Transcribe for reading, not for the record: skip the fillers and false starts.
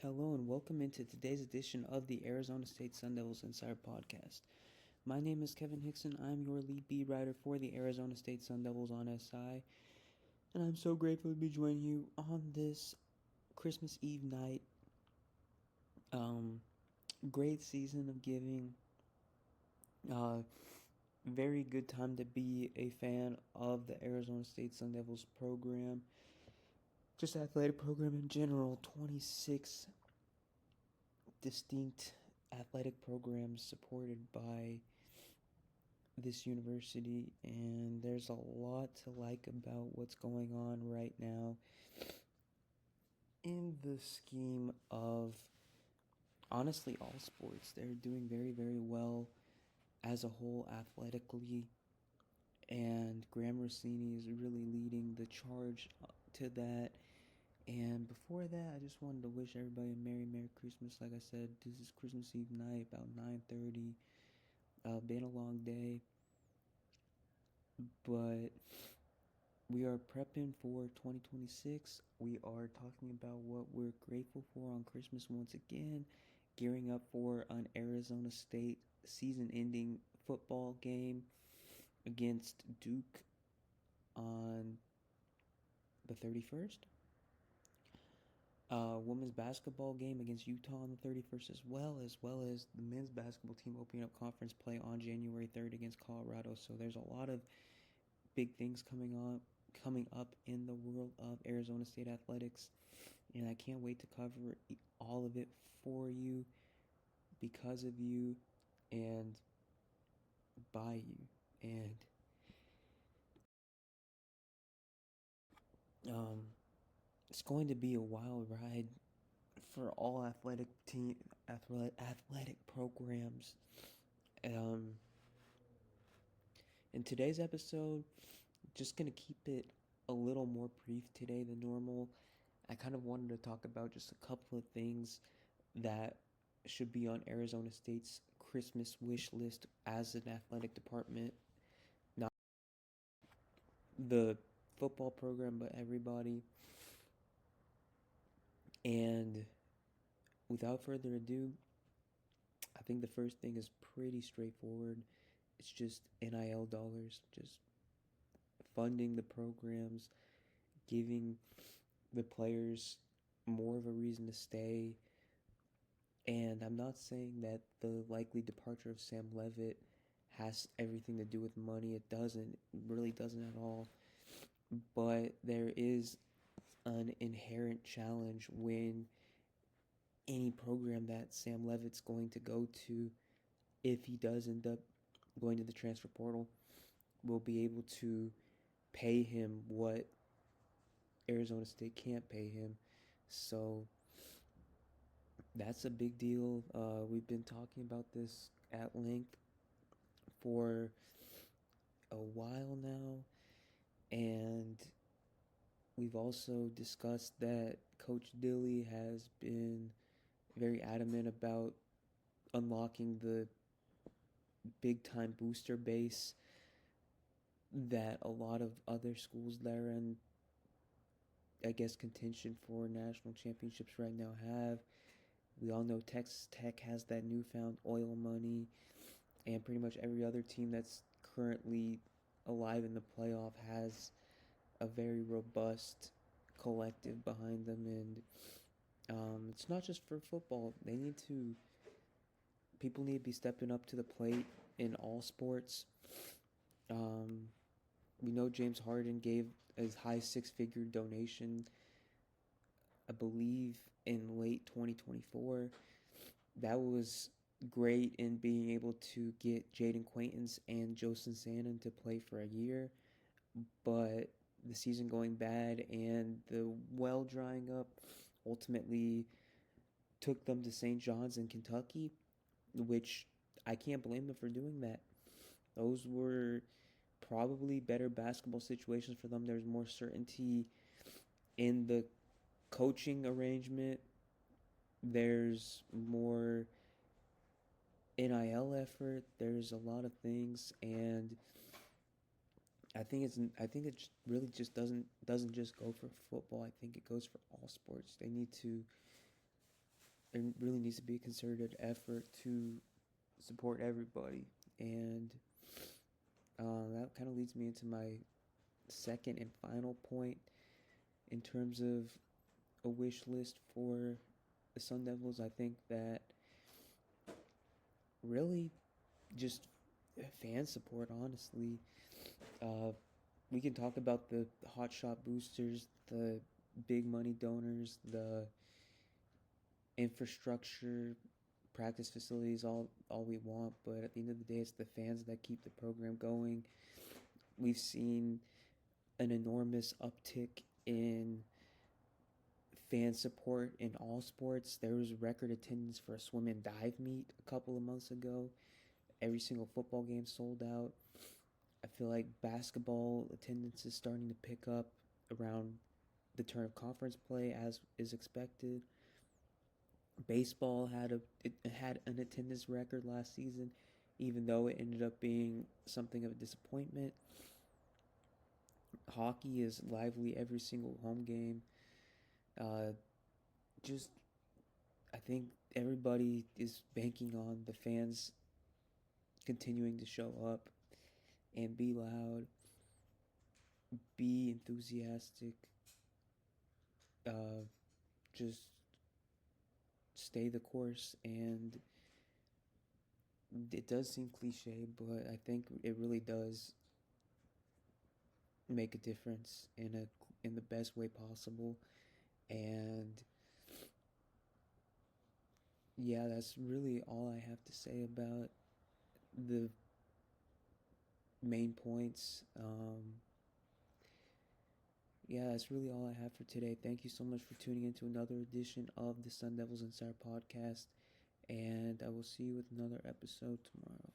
Hello and welcome into today's edition of the Arizona State Sun Devils Insider Podcast. My name is Kevin Hickson. I'm your lead beat writer for the Arizona State Sun Devils on SI, and I'm so grateful to be joining you on this Christmas Eve night. Great season of giving. Very good time to be a fan of the Arizona State Sun Devils program. Just athletic program in general. 26 distinct athletic programs supported by this university, and there's a lot to like about what's going on right now in the scheme of honestly all sports. They're doing very, very well as a whole athletically, and Graham Rossini is really leading the charge to that. And before that, I just wanted to wish everybody a Merry Christmas. Like I said, this is Christmas Eve night, about 9:30. Been a long day, but we are prepping for 2026. We are talking about what we're grateful for on Christmas once again, gearing up for an Arizona State season-ending football game against Duke on the 31st. Women's basketball game against Utah on the 31st, as well as the men's basketball team opening up conference play on January 3rd against Colorado. So there's a lot of big things coming up in the world of Arizona State athletics, and I can't wait to cover all of it for you, because of you, and by you. And it's going to be a wild ride for all athletic programs. Um, in today's episode, just gonna keep it a little more brief today than normal. I kind of wanted to talk about just a couple of things that should be on Arizona State's Christmas wish list as an athletic department. Not the football program, but everybody. And without further ado, I think the first thing is pretty straightforward. It's just NIL dollars, just funding the programs, giving the players more of a reason to stay. And I'm not saying that the likely departure of Sam Levitt has everything to do with money. It doesn't. It really doesn't at all. But there is an inherent challenge when any program that Sam Levitt's going to go to, if he does end up going to the transfer portal, will be able to pay him what Arizona State can't pay him. So that's a big deal. We've been talking about this at length for a while now, and we've also discussed that Coach Dilly has been very adamant about unlocking the big time booster base that a lot of other schools that are in, I guess, contention for national championships right now have. We all know Texas Tech has that newfound oil money, and pretty much every other team that's currently alive in the playoff has a very robust collective behind them. And it's not just for football. People need to be stepping up to the plate in all sports. We know James Harden gave a high six-figure donation, I believe, in late 2024. That was great in being able to get Jaden Quaintance and Joseph Sannon to play for a year, but the season going bad and the well drying up ultimately took them to St. John's in Kentucky, which I can't blame them for doing that. Those were probably better basketball situations for them. There's more certainty in the coaching arrangement. There's more NIL effort. There's a lot of things, and I think it really just doesn't just go for football. I think it goes for all sports. They need to there really needs to be a concerted effort to support everybody. And that kind of leads me into my second and final point in terms of a wish list for the Sun Devils. I think that really just fan support, honestly. Uh, we can talk about the hotshot boosters, the big money donors, the infrastructure, practice facilities, all we want, but at the end of the day, it's the fans that keep the program going. We've seen an enormous uptick in fan support in all sports. There was record attendance for a swim and dive meet a couple of months ago. Every single football game sold out. I feel like basketball attendance is starting to pick up around the turn of conference play, as is expected. Baseball had an attendance record last season, even though it ended up being something of a disappointment. Hockey is lively every single home game. Uh, just I think everybody is banking on the fans continuing to show up and be loud, be enthusiastic, uh, just stay the course. And it does seem cliche, but I think it really does make a difference in the best way possible. And yeah, that's really all I have to say about the main points. Yeah, that's really all I have for today. Thank you so much for tuning in to another edition of the Sun Devils Insider podcast, and I will see you with another episode tomorrow.